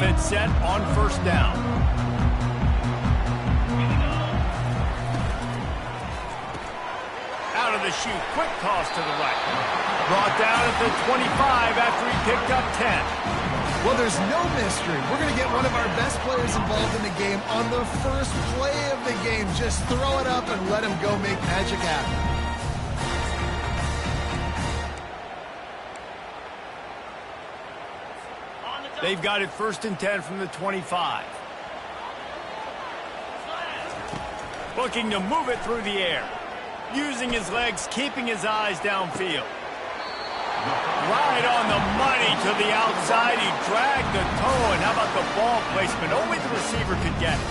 Defense set on first down. Out of the chute, quick toss to the right. Brought down at the 25 after he picked up 10. Well, there's no mystery. We're going to get one of our best players involved in the game on the first play of the game. Just throw it up and let him go make magic happen. They've got it 1st and 10 from the 25. Looking to move it through the air. Using his legs, keeping his eyes downfield. Right on the money to the outside. He dragged the toe, and how about the ball placement? Only the receiver could get it.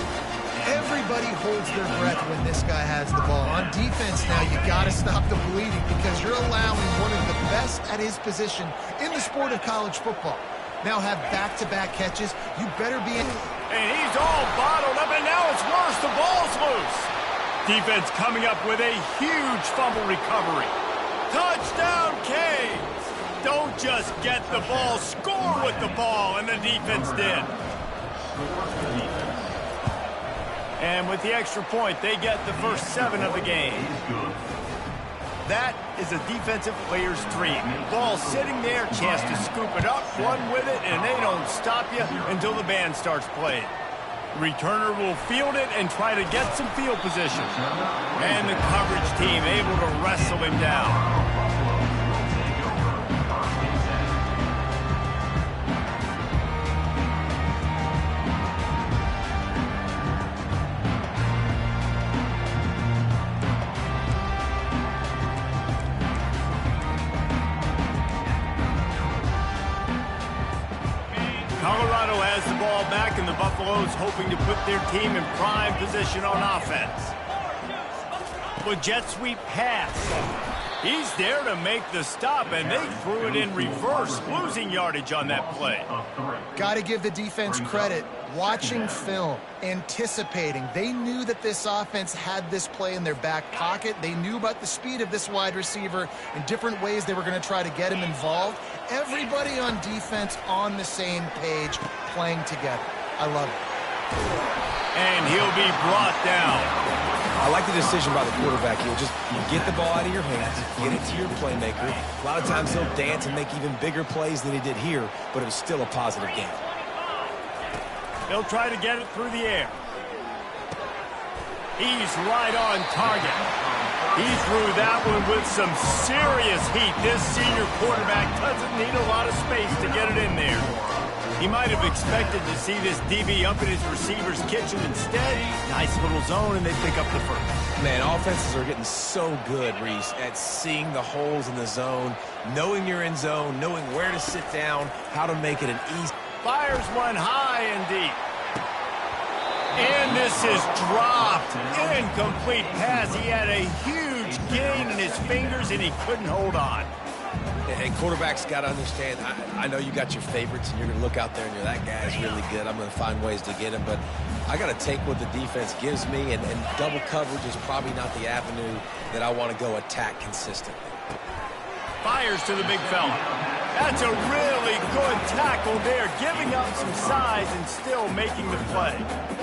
Everybody holds their breath when this guy has the ball. On defense now, you got to stop the bleeding because you're allowing one of the best at his position in the sport of college football. Now have back-to-back catches. You better be in. And he's all bottled up, and now it's worse. The ball's loose. Defense coming up with a huge fumble recovery. Touchdown, Canes! Don't just get the ball, score with the ball, and the defense did. And with the extra point, they get the first 7 of the game. That is a defensive player's dream. Ball sitting there, chance to scoop it up, run with it, and they don't stop you until the band starts playing. The returner will field it and try to get some field position. And the coverage team able to wrestle him down. Colorado has the ball back, and the Buffaloes hoping to put their team in prime position on offense. With jet sweep pass. He's there to make the stop, and they threw it in reverse, losing yardage on that play. Got to give the defense credit. Watching film, anticipating. They knew that this offense had this play in their back pocket. They knew about the speed of this wide receiver in different ways they were going to try to get him involved. Everybody on defense on the same page, playing together. I love it. And he'll be brought down. I like the decision by the quarterback. He'll just get the ball out of your hands, get it to your playmaker. A lot of times he'll dance and make even bigger plays than he did here, but it was still a positive game. They'll try to get it through the air. He's right on target. He threw that one with some serious heat. This senior quarterback doesn't need a lot of space to get it in there. He might have expected to see this DB up in his receiver's kitchen. Instead, nice little zone, and they pick up the first. Man, offenses are getting so good, Reese, at seeing the holes in the zone, knowing you're in zone, knowing where to sit down, how to make it an easy. Fires one high and deep. And this is dropped. Incomplete pass. He had a huge gain in his fingers, and he couldn't hold on. And quarterbacks got to understand, I know you got your favorites, and you're going to look out there and you're, that guy's really good. I'm going to find ways to get him. But I got to take what the defense gives me, and double coverage is probably not the avenue that I want to go attack consistently. Fires to the big fella. That's a really good tackle there, giving up some size and still making the play.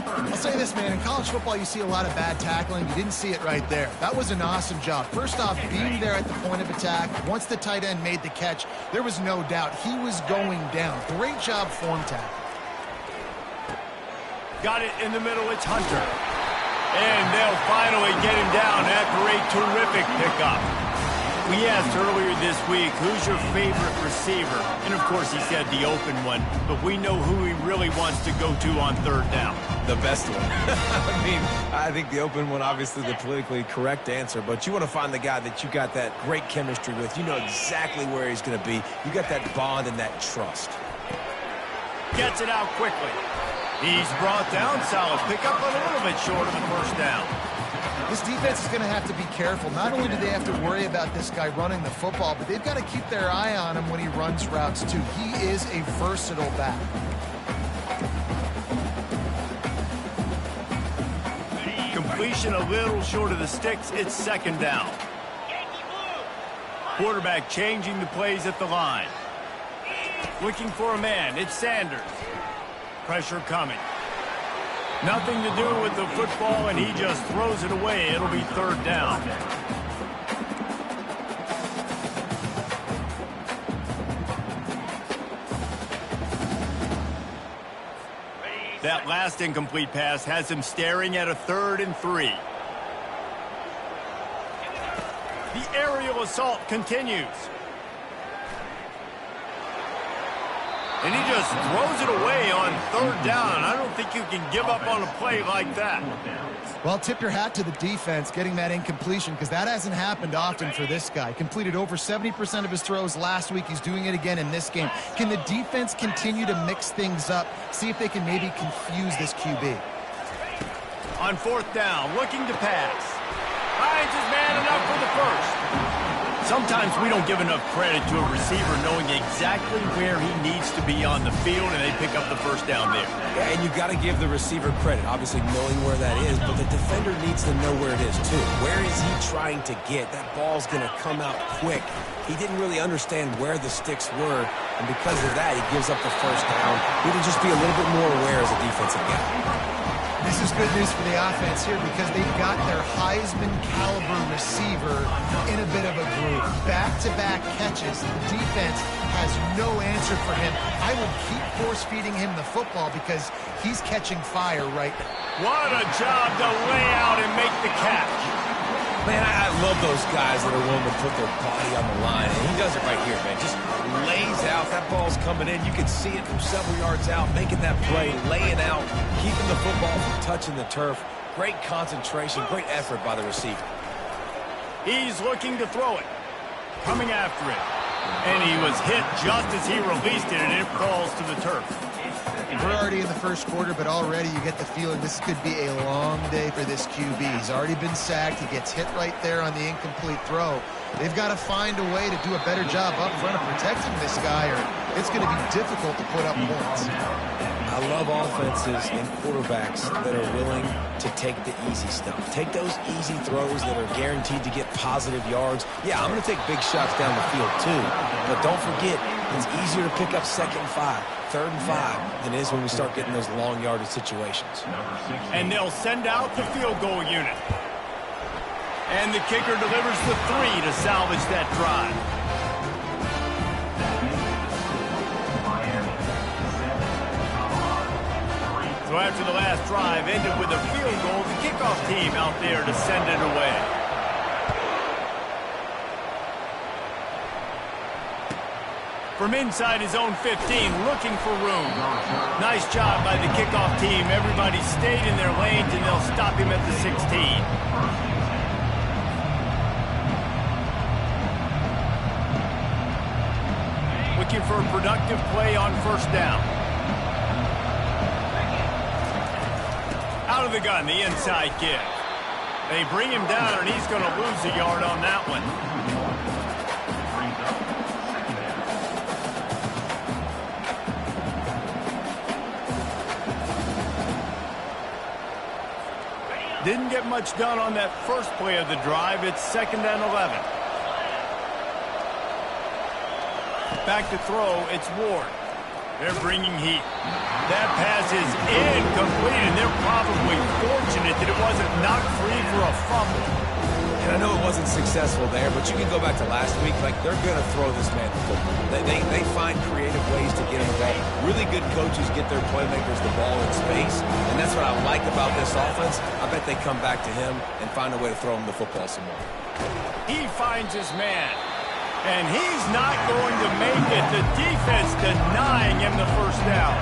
I'll say this, man. In college football, you see a lot of bad tackling. You didn't see it right there. That was an awesome job. First off, being there at the point of attack. Once the tight end made the catch, there was no doubt he was going down. Great job form tackle. Got it in the middle. It's Hunter. And they'll finally get him down after a terrific pickup. We asked earlier this week, who's your favorite receiver? And, of course, he said the open one, but we know who he really wants to go to on third down. The best one. I mean, I think the open one, obviously the politically correct answer, but you want to find the guy that you got that great chemistry with. You know exactly where he's going to be. You got that bond and that trust. Gets it out quickly. He's brought down. Solid pickup, but a little bit short of the first down. This defense is going to have to be careful. Not only do they have to worry about this guy running the football, but they've got to keep their eye on him when he runs routes, too. He is a versatile back. Completion a little short of the sticks. It's second down. Quarterback changing the plays at the line. Looking for a man. It's Sanders. Pressure coming. Nothing to do with the football, and he just throws it away. It'll be third down. That last incomplete pass has him staring at a 3rd and 3. The aerial assault continues. And he just throws it away on 3rd down. I don't think you can give up on a play like that. Well, tip your hat to the defense getting that incompletion, because that hasn't happened often for this guy. Completed over 70% of his throws last week. He's doing it again in this game. Can the defense continue to mix things up? See if they can maybe confuse this QB. On 4th down, looking to pass. Finds his man enough for the first. Sometimes we don't give enough credit to a receiver knowing exactly where he needs to be on the field, and they pick up the first down there. Yeah, and you got to give the receiver credit, obviously knowing where that is, but the defender needs to know where it is too. Where is he trying to get? That ball's going to come out quick. He didn't really understand where the sticks were, and because of that, he gives up the first down. He need to just be a little bit more aware as a defensive guy. This is good news for the offense here because they've got their Heisman-caliber receiver in a bit of a groove. Back-to-back catches. The defense has no answer for him. I would keep force-feeding him the football because he's catching fire right now. What a job to lay out and make the catch. Man, I love those guys that are willing to put their body on the line. And he does it right here, man. Just lays out. That ball's coming in. You can see it from several yards out, making that play, laying out, keeping the football from touching the turf. Great concentration, great effort by the receiver. He's looking to throw it. Coming after it. And he was hit just as he released it, and it falls to the turf. We're already in the first quarter, but already you get the feeling this could be a long day for this QB. He's already been sacked. He gets hit right there on the incomplete throw. They've got to find a way to do a better job up front of protecting this guy, or it's going to be difficult to put up points. I love offenses and quarterbacks that are willing to take the easy stuff. Take those easy throws that are guaranteed to get positive yards. Yeah, I'm going to take big shots down the field too, but don't forget, it's easier to pick up 2nd and 5, 3rd and 5 than it is when we start getting those long yardage situations. And they'll send out the field goal unit. And the kicker delivers the 3 to salvage that drive. So after the last drive ended with a field goal, the kickoff team out there to send it away. From inside his own 15, looking for room. Nice job by the kickoff team. Everybody stayed in their lanes, and they'll stop him at the 16. Looking for a productive play on 1st down. Out of the gun, the inside give. They bring him down, and he's going to lose a yard on that one. Didn't get much done on that first play of the drive. It's 2nd and 11. Back to throw, it's Ward. They're bringing heat. That pass is incomplete, and they're probably fortunate that it wasn't knocked free for a fumble. And I know it wasn't successful there, but you can go back to last week. Like, they're going to throw this man the football. They find creative ways to get him the ball. Really good coaches get their playmakers the ball in space, and that's what I like about this offense. I bet they come back to him and find a way to throw him the football some more. He finds his man, and he's not going to make it. The defense denying him the first down.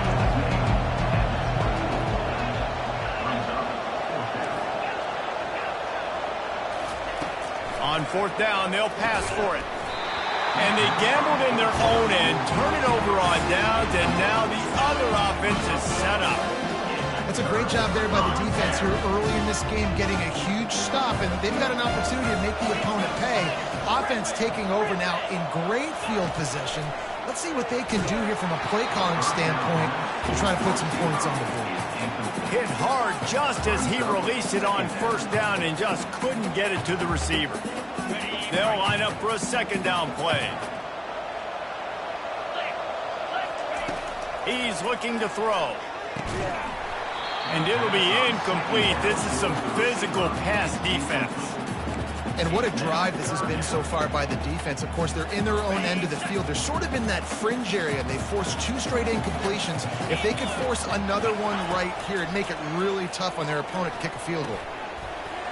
On 4th down, they'll pass for it. And they gambled in their own end, turn it over on downs, and now the other offense is set up. That's a great job there by the defense here early in this game, getting a huge stop, and they've got an opportunity to make the opponent pay. Offense taking over now in great field position. Let's see what they can do here from a play calling standpoint to try to put some points on the board. Hit hard just as he released it on 1st down and just couldn't get it to the receiver. They'll line up for a 2nd down play. He's looking to throw. And it'll be incomplete. This is some physical pass defense. And what a drive this has been so far by the defense. Of course, they're in their own end of the field. They're sort of in that fringe area. They forced 2 straight incompletions. If they could force another one right here, it'd make it really tough on their opponent to kick a field goal.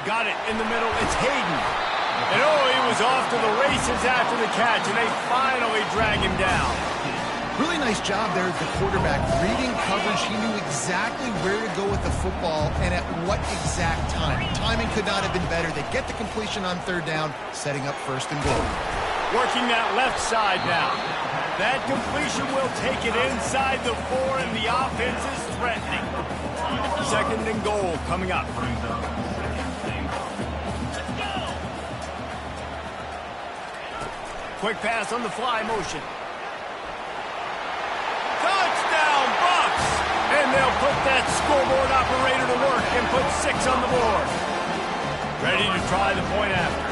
Got it in the middle. It's Hayden. And oh, he was off to the races after the catch, and they finally drag him down. Really nice job there at the quarterback. Reading coverage, he knew exactly where to go with the football and at what exact time. Timing could not have been better. They get the completion on 3rd down, setting up 1st and goal. Working that left side now. That completion will take it inside the 4, and the offense is threatening. 2nd and goal coming up. Quick pass on the fly motion. Touchdown, Bucks! And they'll put that scoreboard operator to work and put 6 on the board. Ready to try the point after.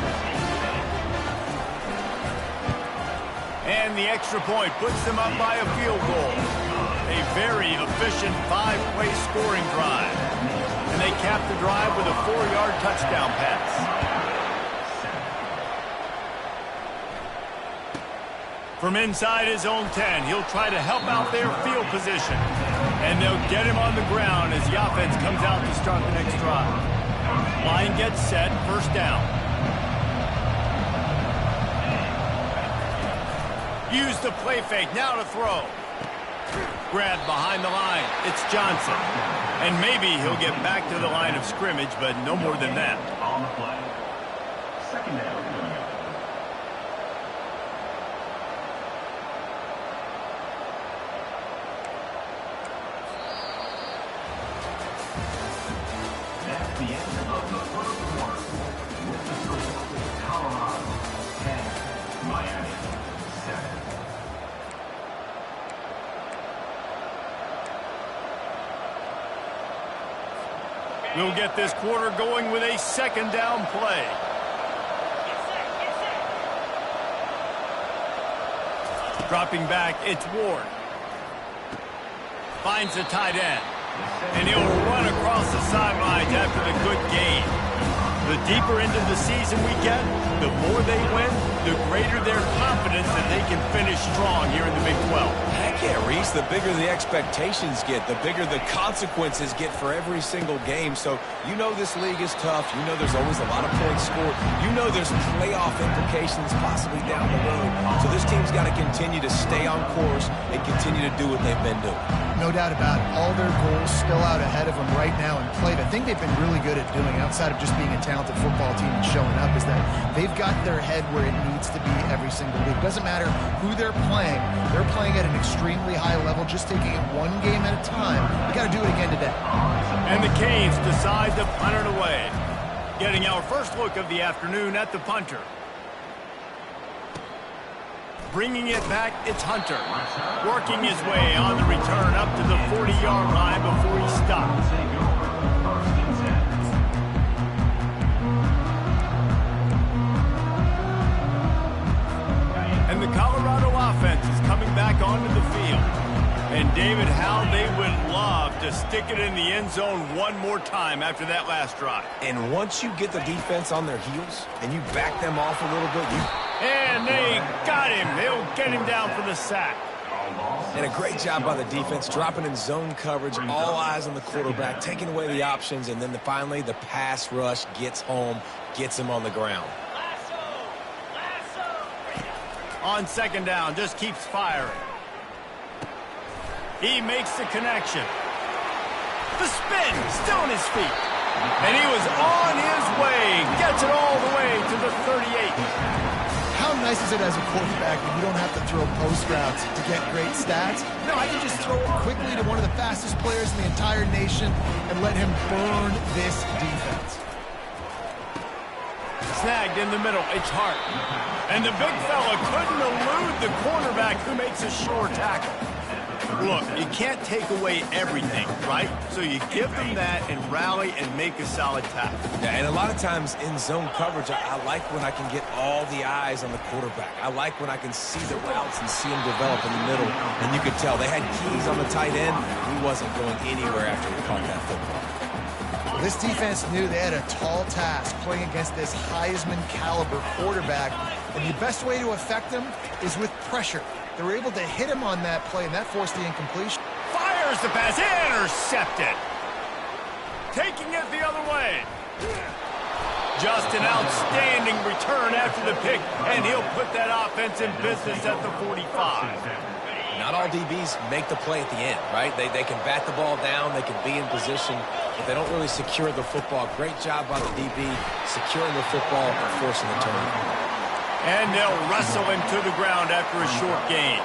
And the extra point puts them up by a field goal. A very efficient 5-play scoring drive. And they cap the drive with a 4-yard touchdown pass. From inside his own 10, he'll try to help out their field position. And they'll get him on the ground as the offense comes out to start the next drive. Line gets set, 1st down. Use the play fake, now to throw. Grab behind the line, it's Johnson. And maybe he'll get back to the line of scrimmage, but no more than that. On the play. 2nd down. The end of the 1st quarter. With the score, Colorado 10, Miami 7. We'll get this quarter going with a 2nd down play. Dropping back, it's Ward. Finds the tight end. And he'll run across the sidelines after the good gain. The deeper into the season we get, the more they win, the greater their confidence that they can finish strong here in the Big 12. Heck yeah, Reese, the bigger the expectations get, the bigger the consequences get for every single game. So you know this league is tough. You know there's always a lot of points scored. You know there's playoff implications possibly down the road. So this team's got to continue to stay on course and continue to do what they've been doing. No doubt about it. All their goals still out ahead of them right now in play. The thing they've been really good at doing, outside of just being a talented football team and showing up, is that they've got their head where it needs to be every single week. Doesn't matter who they're playing at an extremely high level, just taking it one game at a time. You got to do it again today. And the Canes decide to punt it away. Getting our first look of the afternoon at the punter. Bringing it back, it's Hunter. Working his way on the return up to the 40-yard line before he stops. And the Colorado offense is coming back onto the field. And David, how they would love to stick it in the end zone one more time after that last drive. And once you get the defense on their heels and you back them off a little bit, and they got him. They'll get him down for the sack. And a great job by the defense, dropping in zone coverage, all eyes on the quarterback, taking away the options, and then finally the pass rush gets home, gets him on the ground. On 2nd down, just keeps firing. He makes the connection. The spin, still on his feet. And he was on his way, gets it all the way to the 38. How nice is it as a quarterback that you don't have to throw post routes to get great stats? No, I can just throw it quickly to one of the fastest players in the entire nation and let him burn this defense. Snagged in the middle, it's Hart. And the big fella couldn't elude the cornerback who makes a sure tackle. Look, you can't take away everything, right? So you give them that and rally and make a solid tackle. Yeah, and a lot of times in zone coverage, I like when I can get all the eyes on the quarterback. I like when I can see the routes and see them develop in the middle. And you could tell they had keys on the tight end. He wasn't going anywhere after he caught that football. Well, this defense knew they had a tall task playing against this Heisman caliber quarterback. And the best way to affect him is with pressure. They were able to hit him on that play, and that forced the incompletion. Fires the pass, intercepted. Taking it the other way. Just an outstanding return after the pick, and he'll put that offense in business at the 45. Not all DBs make the play at the end, right? They can bat the ball down, they can be in position, but they don't really secure the football. Great job by the DB securing the football and forcing the turnover. And they'll wrestle him to the ground after a short gain.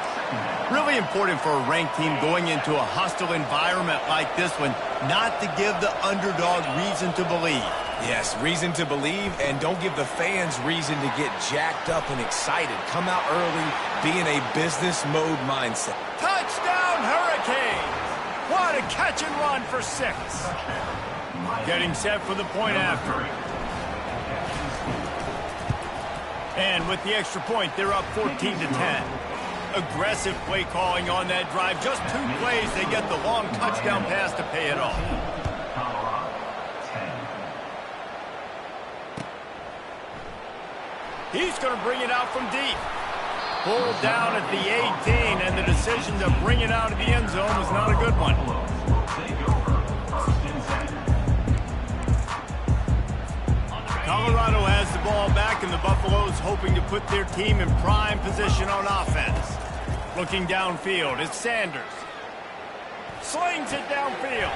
Really important for a ranked team going into a hostile environment like this one, not to give the underdog reason to believe. Yes, reason to believe, and don't give the fans reason to get jacked up and excited. Come out early, be in a business mode mindset. Touchdown, Hurricane! What a catch and run for 6. Getting set for the point after. And with the extra point, they're up 14-10. Aggressive play calling on that drive. Just 2 plays, they get the long touchdown pass to pay it off. He's going to bring it out from deep. Pulled down at the 18, and the decision to bring it out of the end zone was not a good one. Colorado has the ball back, and the Buffaloes hoping to put their team in prime position on offense. Looking downfield, it's Sanders. Slings it downfield.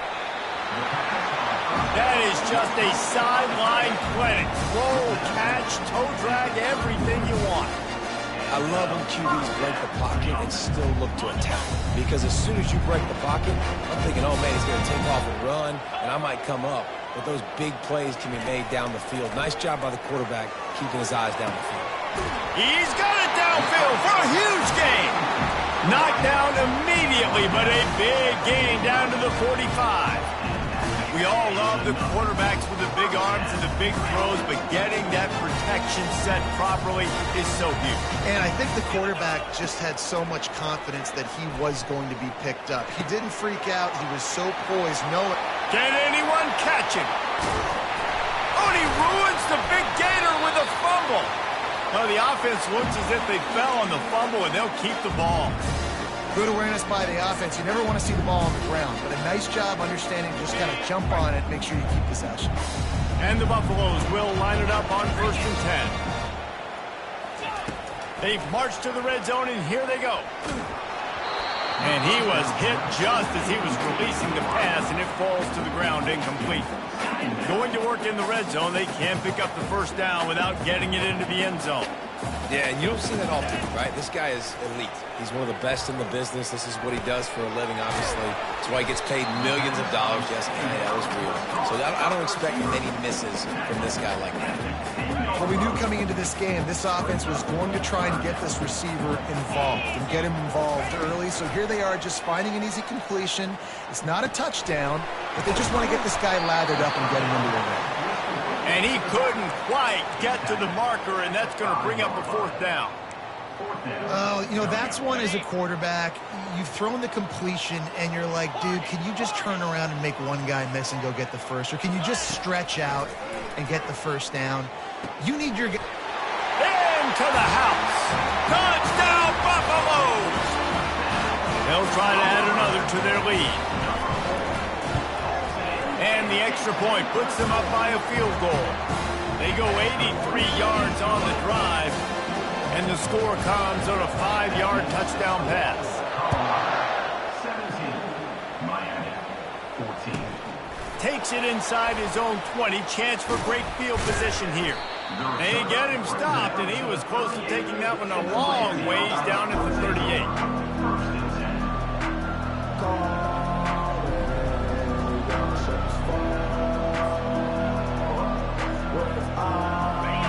That is just a sideline clinic. Roll, catch, toe drag, everything you want. I love when QBs break the pocket and still look to attack. Because as soon as you break the pocket, I'm thinking, oh man, he's going to take off and run, and I might come up. But those big plays can be made down the field. Nice job by the quarterback keeping his eyes down the field. He's got it downfield for a huge gain. Knocked down immediately, but a big gain down to the 45. We all love the quarterbacks with the big arms and the big throws, but getting that protection set properly is so huge. And I think the quarterback just had so much confidence that he was going to be picked up. He didn't freak out. He was so poised. Can anyone catch him? Oh, and he ruins the big gainer with a fumble. Well, the offense looks as if they fell on the fumble, and they'll keep the ball. Good awareness by the offense. You never want to see the ball on the ground, but a nice job understanding just kind of jump on it, make sure you keep possession. And the Buffaloes will line it up on 1st and 10. They've marched to the red zone, and here they go. And he was hit just as he was releasing the pass, and it falls to the ground incomplete. Going to work in the red zone, they can't pick up the first down without getting it into the end zone. Yeah, and you don't see that often, right? This guy is elite. He's one of the best in the business. This is what he does for a living, obviously. That's why he gets paid millions of dollars. Yes, that was real. So I don't expect many misses from this guy like that. Well, we knew coming into this game, this offense was going to try and get this receiver involved and get him involved early. So here they are just finding an easy completion. It's not a touchdown, but they just want to get this guy lathered up and get him into the ring. And he couldn't quite get to the marker, and that's going to bring up a 4th down. Oh, you know, that's one as a quarterback. You've thrown the completion, and you're like, dude, can you just turn around and make one guy miss and go get the first? Or can you just stretch out and get the first down? You need your... Into the house. Touchdown, Buffaloes! They'll try to add another to their lead. And the extra point puts them up by a field goal. They go 83 yards on the drive, and the score comes on a 5-yard touchdown pass. 17, Miami 14. Takes it inside his own 20. Chance for great field position here. They get him stopped, and he was close to taking that one a long ways down at the 38.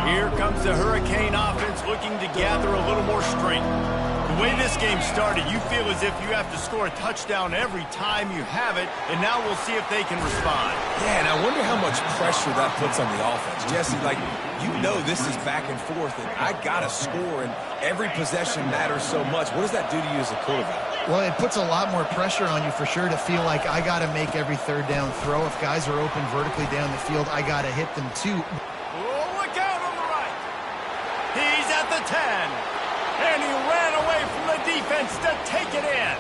Here comes the Hurricane offense looking to gather a little more strength. The way this game started, you feel as if you have to score a touchdown every time you have it, and now we'll see if they can respond. Yeah, and I wonder how much pressure that puts on the offense. Jesse, like, you know this is back and forth, and I got to score, and every possession matters so much. What does that do to you as a quarterback? Well, it puts a lot more pressure on you for sure to feel like I got to make every third down throw. If guys are open vertically down the field, I got to hit them too. Oh, look out on the right. He's at the 10. And he ran away from the defense to take it in.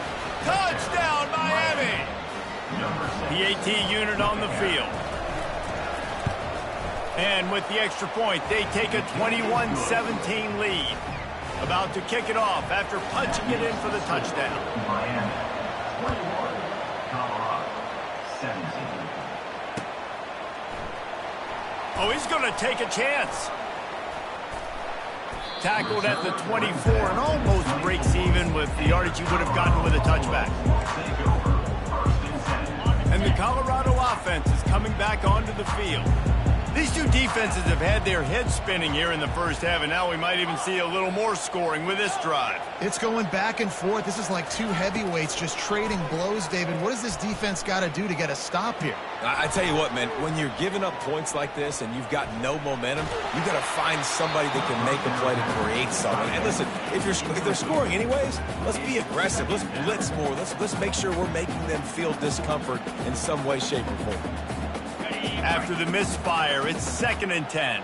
Touchdown, Miami. The AT unit on the field. And with the extra point, they take a 21-17 lead. About to kick it off after punching it in for the touchdown. Miami 21, Colorado 17. Oh, he's going to take a chance. Tackled at the 24 and almost breaks even with the yardage you would have gotten with a touchback. And the Colorado offense is coming back onto the field. These two defenses have had their heads spinning here in the first half, and now we might even see a little more scoring with this drive. It's going back and forth. This is like two heavyweights just trading blows, David. What does this defense got to do to get a stop here? I tell you what, man, when you're giving up points like this and you've got no momentum, you got to find somebody that can make a play to create something. And listen, if they're scoring anyways, let's be aggressive. Let's blitz more. Let's make sure we're making them feel discomfort in some way, shape, or form. After the misfire, it's 2nd and 10.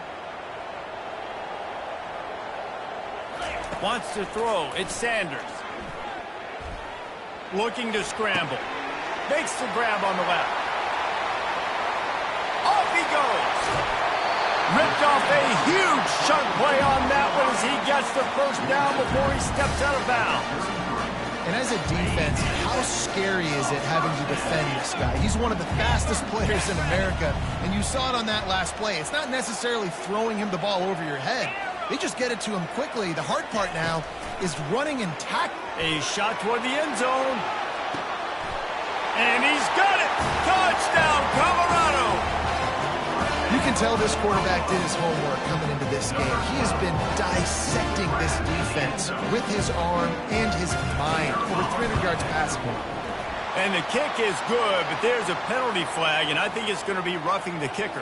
Wants to throw. It's Sanders. Looking to scramble. Makes the grab on the left. Off he goes. Ripped off a huge chunk play on that one as he gets the first down before he steps out of bounds. And as a defense, how scary is it having to defend this guy? He's one of the fastest players in America, and you saw it on that last play. It's not necessarily throwing him the ball over your head. They just get it to him quickly. The hard part now is running and tackling. A shot toward the end zone. And he's got it! Touchdown, Colorado! You can tell this quarterback did his homework coming into this game. He has been dissecting this defense with his arm and his mind. Over 300 yards passing. And the kick is good, but there's a penalty flag, and I think it's going to be roughing the kicker.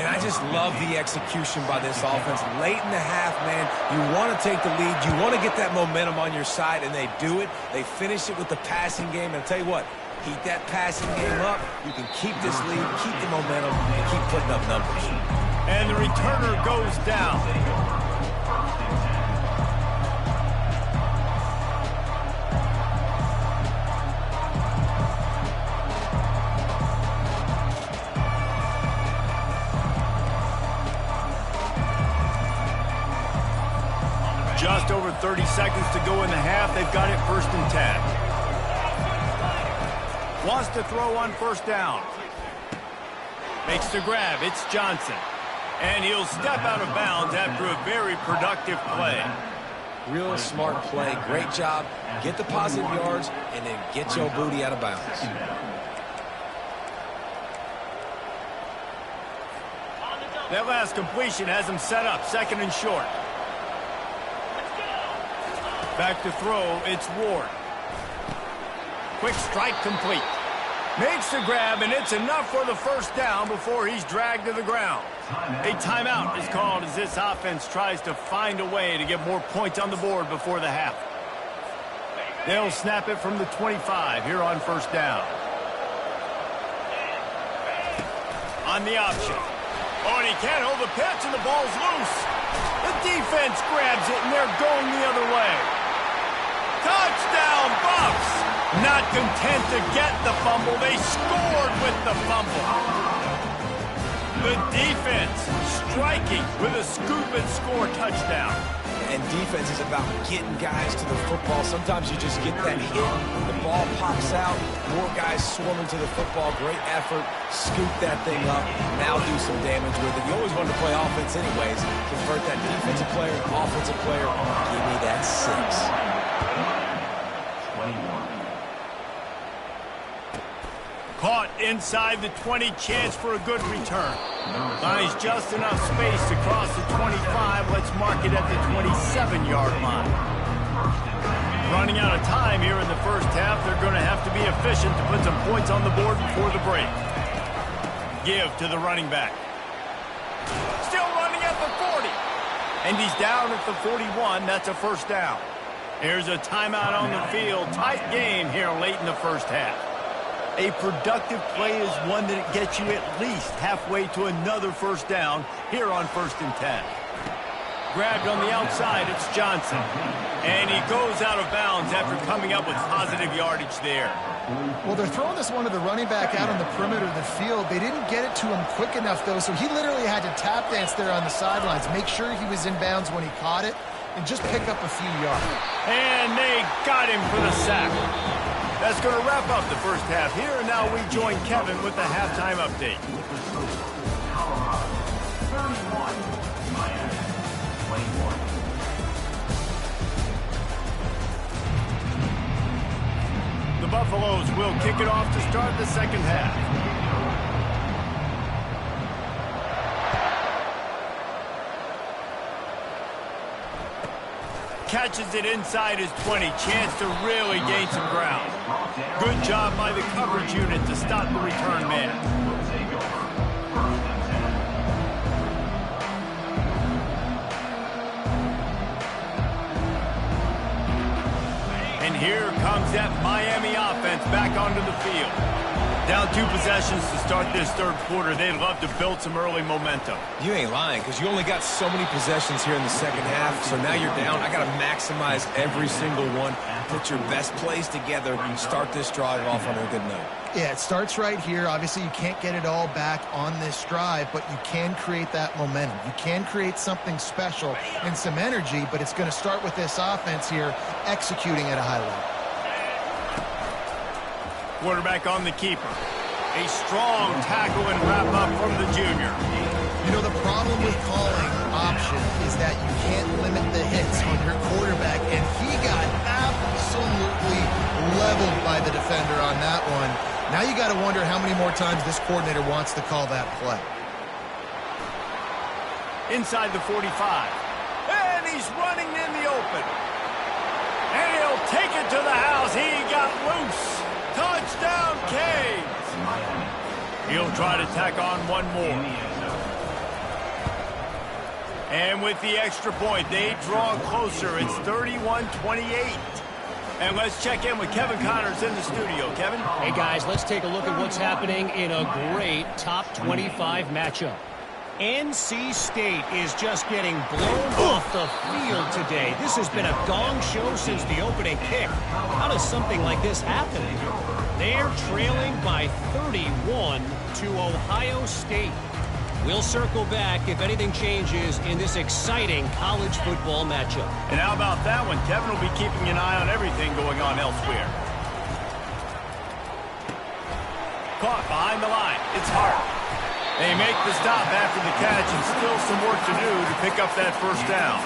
And I just love the execution by this offense. Late in the half, man, you want to take the lead. You want to get that momentum on your side, and they do it. They finish it with the passing game. And I'll tell you what, keep that passing game up. You can keep this lead, keep the momentum, and keep putting up numbers. And the returner goes down. Just over 30 seconds to go in the half. They've got it 1st and 10. Wants to throw on 1st down. Makes the grab. It's Johnson. And he'll step out of bounds after a very productive play. Real smart play. Great job. Get the positive yards and then get your booty out of bounds. That last completion has him set up 2nd and short. Back to throw, it's Ward. Quick strike complete. Makes the grab, and it's enough for the 1st down before he's dragged to the ground. A timeout is called as this offense tries to find a way to get more points on the board before the half. They'll snap it from the 25 here on 1st down. On the option. Oh, and he can't hold the pitch, and the ball's loose. The defense grabs it, and they're going the other way. Touchdown, Buffs! Not content to get the fumble, they scored with the fumble. The defense striking with a scoop and score touchdown. And defense is about getting guys to the football. Sometimes you just get that hit, the ball pops out, more guys swarming to the football. Great effort, scoop that thing up, now do some damage with it. You always want to play offense anyways. Convert that defensive player, offensive player, give me that 6. Caught inside the 20, chance for a good return. Finds just enough space to cross the 25. Let's mark it at the 27-yard line. Running out of time here in the first half, they're going to have to be efficient to put some points on the board before the break. Give to the running back. Still running at the 40. And he's down at the 41. That's a first down. Here's a timeout on the field. Tight game here late in the first half. A productive play is one that gets you at least halfway to another first down here on 1st and 10. Grabbed on the outside, it's Johnson. And he goes out of bounds after coming up with positive yardage there. Well, they're throwing this one to the running back out on the perimeter of the field. They didn't get it to him quick enough, though, so he literally had to tap dance there on the sidelines, make sure he was in bounds when he caught it, and just pick up a few yards. And they got him for the sack. That's going to wrap up the first half here, and now we join Kevin with the halftime update. The Buffaloes will kick it off to start the second half. Catches it inside his 20. Chance to really gain some ground. Good job by the coverage unit to stop the return man. And here comes that Miami offense back onto the field. Down 2 possessions to start this third quarter. They'd love to build some early momentum. You ain't lying, because you only got so many possessions here in the second half, so now you're down. I got to maximize every single one, put your best plays together, and start this drive off on a good note. Yeah, it starts right here. Obviously, you can't get it all back on this drive, but you can create that momentum. You can create something special and some energy, but it's going to start with this offense here executing at a high level. Quarterback on the keeper. A strong tackle and wrap up from the junior. You know, the problem with calling option is that you can't limit the hits on your quarterback, and he got absolutely leveled by the defender on that one. Now you got to wonder how many more times this coordinator wants to call that play. Inside the 45. And he's running in the open. And he'll take it to the house. He got loose. Touchdown, Canes. He'll try to tack on one more. And with the extra point, they draw closer. It's 31-28. And let's check in with Kevin Connors in the studio. Kevin? Hey, guys, let's take a look at what's happening in a great top 25 matchup. NC State is just getting blown off the field today. This has been a gong show since the opening kick. How does something like this happen? They're trailing by 31 to Ohio State. We'll circle back if anything changes in this exciting college football matchup. And how about that one? Kevin will be keeping an eye on everything going on elsewhere. Caught behind the line. It's Hart. They make the stop after the catch, and still some work to do to pick up that first down.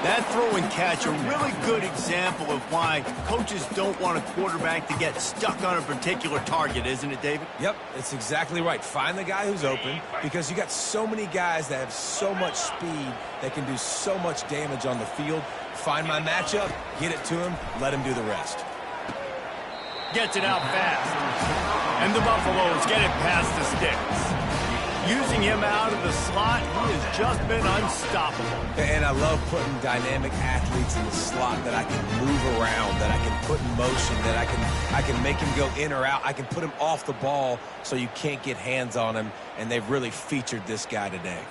That throw and catch, a really good example of why coaches don't want a quarterback to get stuck on a particular target, isn't it, David? Yep, it's exactly right. Find the guy who's open, because you got so many guys that have so much speed that can do so much damage on the field. Find my matchup, get it to him, let him do the rest. Gets it out fast. And the Buffaloes get it past the sticks. Using him out of the slot, he has just been unstoppable. And I love putting dynamic athletes in the slot that I can move around, that I can put in motion, that I can make him go in or out. I can put him off the ball so you can't get hands on him, and they've really featured this guy today.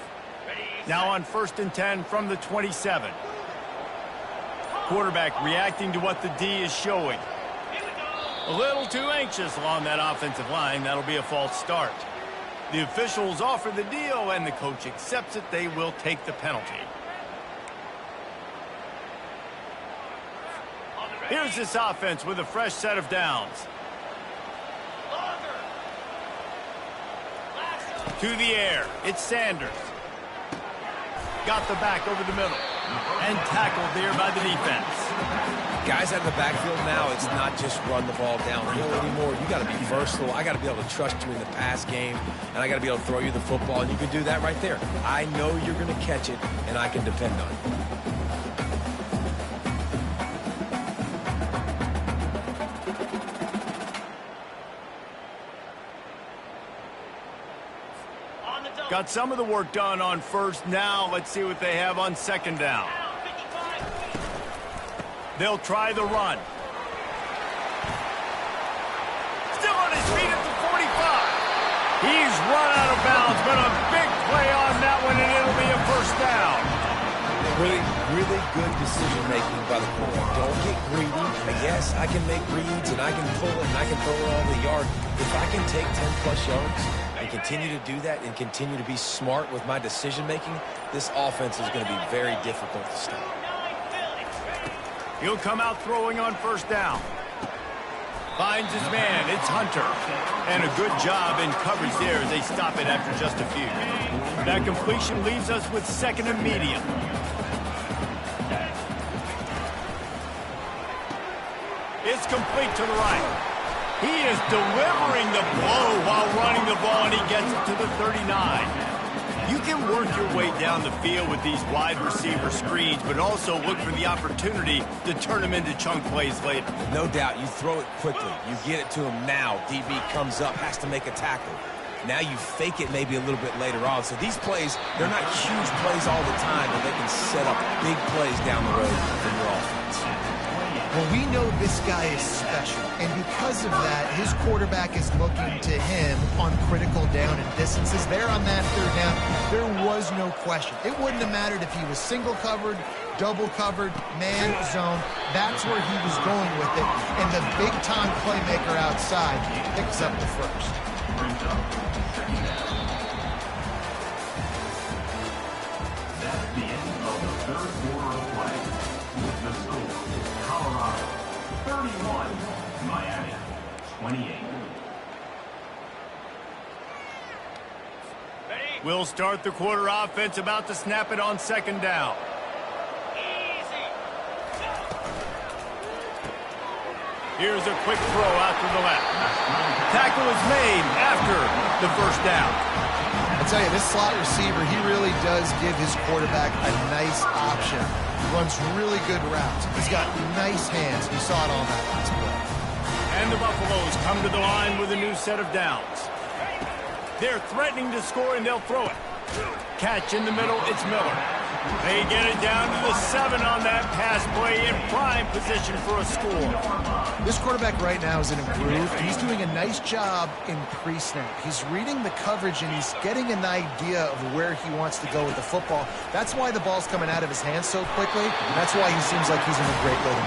Now on 1st and 10 from the 27. Quarterback reacting to what the D is showing. A little too anxious along that offensive line. That'll be a false start. The officials offer the deal, and the coach accepts it. They will take the penalty. Here's this offense with a fresh set of downs. To the air. It's Sanders. Got the back over the middle. And tackled there by the defense. Guys out of the backfield now, it's not just run the ball downhill anymore. You got to be versatile. I got to be able to trust you in the pass game, and I got to be able to throw you the football, and you can do that right there. I know you're going to catch it, and I can depend on it. Got some of the work done on first. Now let's see what they have on second down. They'll try the run. Still on his feet at the 45. He's run out of bounds, but a big play on that one, and it'll be a first down. Really good decision-making by the quarterback. Don't get greedy. Yes, I can make reads, and I can pull it, and I can throw it all the yard. If I can take 10-plus yards and continue to do that and continue to be smart with my decision-making, this offense is going to be very difficult to stop. He'll come out throwing on first down. Finds his man. It's Hunter. And a good job in coverage there as they stop it after just a few. That completion leaves us with second and medium. It's complete to the right. He is delivering the blow while running the ball, and he gets it to the 39. You can work your way down the field with these wide receiver screens, but also look for the opportunity to turn them into chunk plays later. No doubt. You throw it quickly. You get it to him now. DB comes up, has to make a tackle. Now you fake it maybe a little bit later on. So these plays, they're not huge plays all the time, but they can set up big plays down the road for your offense. Well, we know this guy is special, and because of that, his quarterback is looking to him on critical down and distances. There on that third down, there was no question. It wouldn't have mattered if he was single covered, double covered, man zone. That's where he was going with it, and the big-time playmaker outside picks up the first. That's the end of the third quarter of play. With the score, Colorado 31, Miami 28. We'll start the quarter offense, about to snap it on second down. Here's a quick throw out to the left. Tackle is made after the first down. I tell you, this slot receiver, he really does give his quarterback a nice option. He runs really good routes. He's got nice hands. We saw it on that last play. And the Buffaloes come to the line with a new set of downs. They're threatening to score, and they'll throw it. Catch in the middle, it's Miller. They get it down to the 7 on that pass play, in prime position for a score. This quarterback right now is in a groove. He's doing a nice job in pre-snap. He's reading the coverage, and he's getting an idea of where he wants to go with the football. That's why the ball's coming out of his hands so quickly, and that's why he seems like he's in a great rhythm.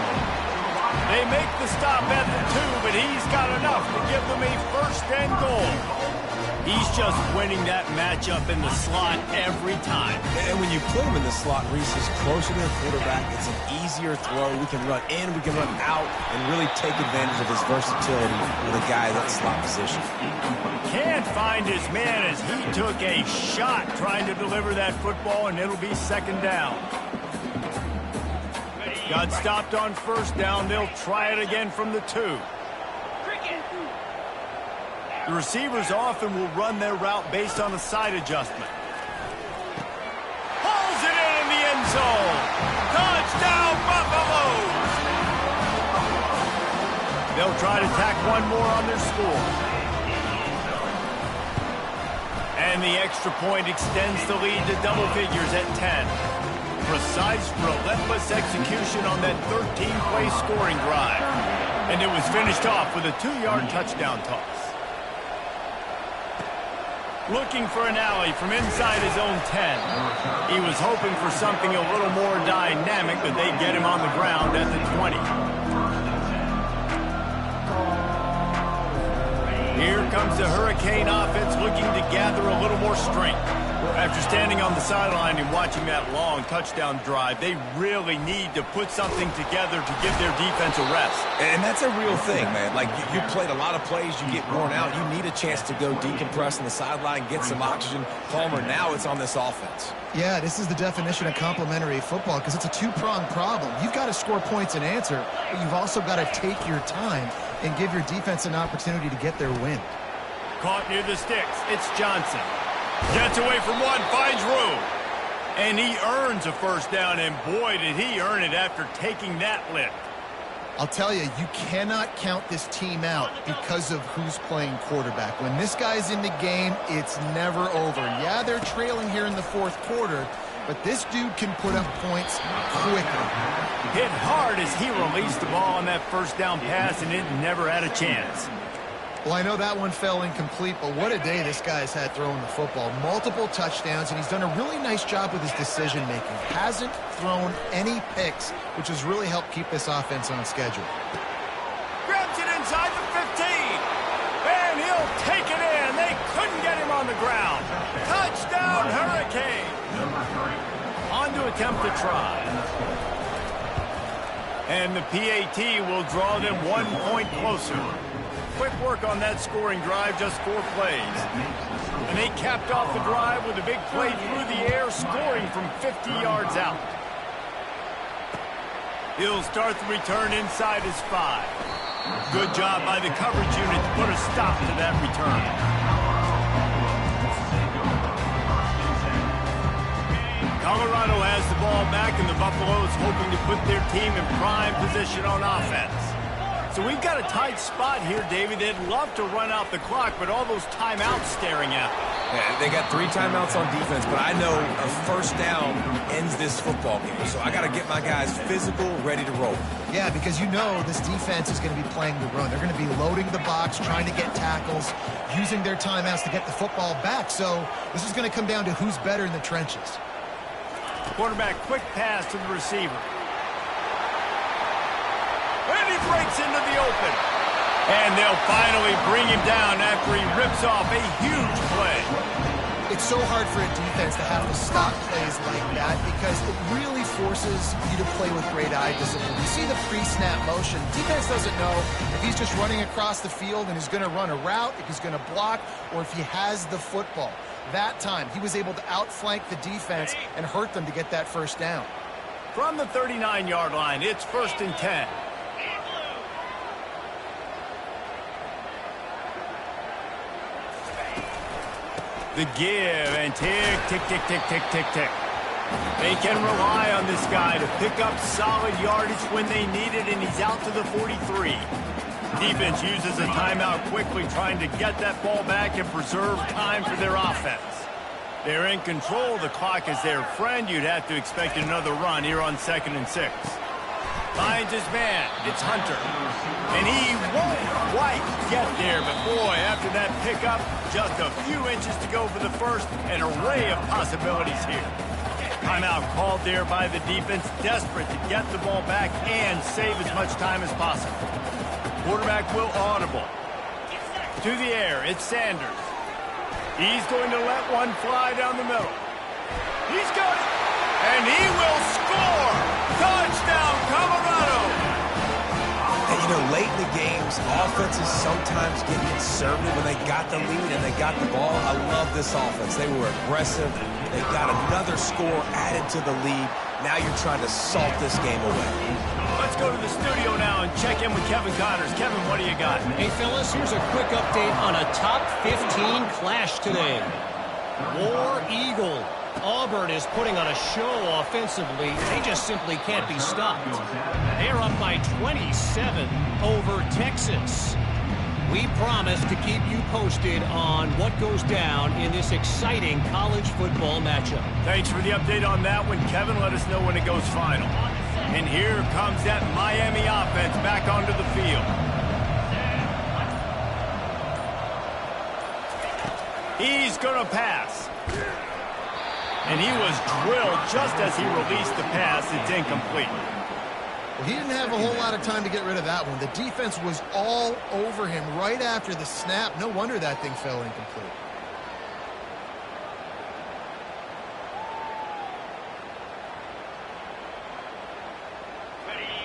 They make the stop at the 2, but he's got enough to give them a first and goal. He's just winning that matchup in the slot every time. And when you put him in the slot, Reese is closer to the quarterback. It's an easier throw. We can run in, we can run out, and really take advantage of his versatility with a guy in that slot position. Can't find his man as he took a shot trying to deliver that football, and it'll be second down. Got stopped on first down. They'll try it again from the 2. The receivers often will run their route based on a side adjustment. Pulls it in the end zone. Touchdown, Buffaloes! They'll try to tack one more on their score. And the extra point extends the lead to double figures at 10. Precise, relentless execution on that 13-play scoring drive. And it was finished off with a 2-yard touchdown toss. Looking for an alley from inside his own 10. He was hoping for something a little more dynamic, but they get him on the ground at the 20. Here comes the Hurricane offense looking to gather a little more strength. After standing on the sideline and watching that long touchdown drive, they really need to put something together to give their defense a rest. And that's a real thing, man. Like, you played a lot of plays, you get worn out, you need a chance to go decompress on the sideline, get some oxygen. Palmer, now it's on this offense. Yeah, this is the definition of complementary football because it's a two-pronged problem. You've got to score points and answer, but you've also got to take your time and give your defense an opportunity to get their win. Caught near the sticks. It's Johnson. Gets away from one, finds room. And he earns a first down, and boy, did he earn it after taking that lift. I'll tell you, you cannot count this team out because of who's playing quarterback. When this guy's in the game, it's never over. Yeah, they're trailing here in the fourth quarter, but this dude can put up points quickly. Hit hard as he released the ball on that first down pass, and it never had a chance. Well, I know that one fell incomplete, but what a day this guy's had throwing the football. Multiple touchdowns, and he's done a really nice job with his decision-making. Hasn't thrown any picks, which has really helped keep this offense on schedule. Grabs it inside the 15, and he'll take it in. They couldn't get him on the ground. Touchdown, Hurricane. On to attempt to try. And the PAT will draw them 1 point closer. Quick work on that scoring drive, just 4 plays. And they capped off the drive with a big play through the air, scoring from 50 yards out. He'll start the return inside his 5. Good job by the coverage unit to put a stop to that return. Colorado has the ball back, and the Buffaloes hoping to put their team in prime position on offense. So we've got a tight spot here, Davey. They'd love to run out the clock, but all those timeouts staring at them. Yeah, they got 3 timeouts on defense, but I know a first down ends this football game. So I got to get my guys physical, ready to roll. Yeah, because you know this defense is going to be playing the run. They're going to be loading the box, trying to get tackles, using their timeouts to get the football back. So this is going to come down to who's better in the trenches. Quarterback, quick pass to the receiver. And he breaks into the open. And they'll finally bring him down after he rips off a huge play. It's so hard for a defense to have to stop plays like that because it really forces you to play with great eye discipline. You see the pre-snap motion. Defense doesn't know if he's just running across the field and he's going to run a route, if he's going to block, or if he has the football. That time, he was able to outflank the defense and hurt them to get that first down. From the 39-yard line, it's 1st and 10. The give, and tick, tick, tick, tick, tick, tick, tick. They can rely on this guy to pick up solid yardage when they need it, and he's out to the 43. Defense uses a timeout quickly, trying to get that ball back and preserve time for their offense. They're in control. The clock is their friend. You'd have to expect another run here on 2nd and 6. Finds his man. It's Hunter. And he won't quite get there, but boy, after that pickup, just a few inches to go for the first. An array of possibilities here. Timeout called there by the defense, desperate to get the ball back and save as much time as possible. Quarterback will audible. To the air, it's Sanders. He's going to let one fly down the middle. He's got it. And he will score. Touchdown, Colorado. And, you know, late in the games, offenses sometimes get conservative when they got the lead and they got the ball. I love this offense. They were aggressive. They got another score added to the lead. Now you're trying to salt this game away. Let's go to the studio now and check in with Kevin Connors. Kevin, what do you got? Hey, fellas, here's a quick update on a top 15 clash today. War Eagle. Auburn is putting on a show offensively. They just simply can't be stopped. They're up by 27 over Texas. We promise to keep you posted on what goes down in this exciting college football matchup. Thanks for the update on that one, Kevin. Let us know when it goes final. And here comes that Miami offense back onto the field. He's going to pass. And he was drilled just as he released the pass. It's incomplete. Well, he didn't have a whole lot of time to get rid of that one. The defense was all over him right after the snap. No wonder that thing fell incomplete.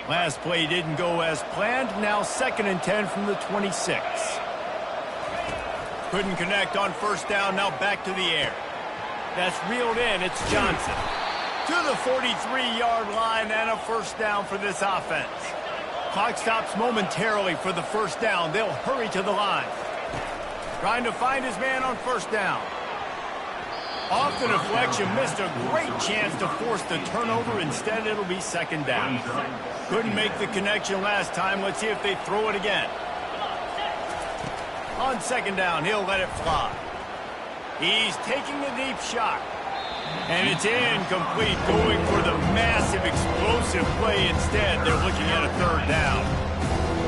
Last play didn't go as planned. Now 2nd and 10 from the 26. Couldn't connect on first down. Now back to the air. That's reeled in. It's Johnson. To the 43-yard line and a first down for this offense. Clock stops momentarily for the first down. They'll hurry to the line. Trying to find his man on first down. Off the deflection, missed a great chance to force the turnover. Instead, it'll be second down. Couldn't make the connection last time. Let's see if they throw it again. On second down, he'll let it fly. He's taking a deep shot. And it's incomplete, going for the massive explosive play instead. They're looking at a third down.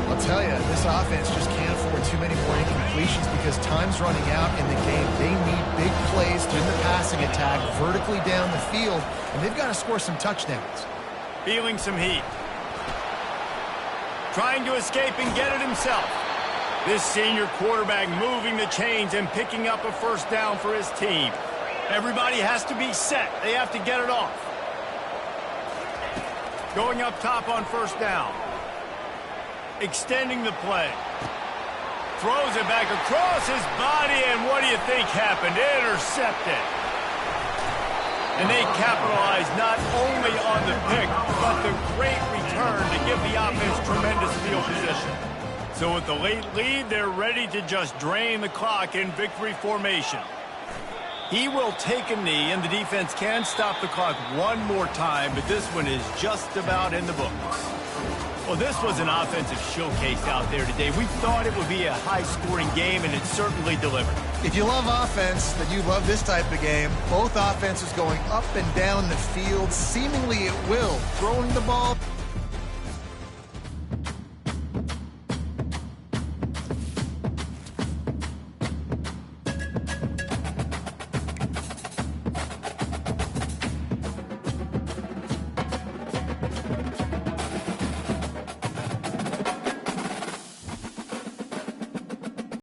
I'll tell you, this offense just can't afford too many more incompletions because time's running out in the game. They need big plays through the passing attack, vertically down the field, and they've got to score some touchdowns. Feeling some heat. Trying to escape and get it himself. This senior quarterback moving the chains and picking up a first down for his team. Everybody has to be set. They have to get it off. Going up top on first down. Extending the play. Throws it back across his body, and what do you think happened? Intercepted. And they capitalized not only on the pick, but the great return to give the offense tremendous field position. So with the late lead, they're ready to just drain the clock in victory formation. He will take a knee, and the defense can stop the clock one more time, but this one is just about in the books. Well, this was an offensive showcase out there today. We thought it would be a high-scoring game, and it certainly delivered. If you love offense, then you love this type of game. Both offenses going up and down the field, seemingly at will, throwing the ball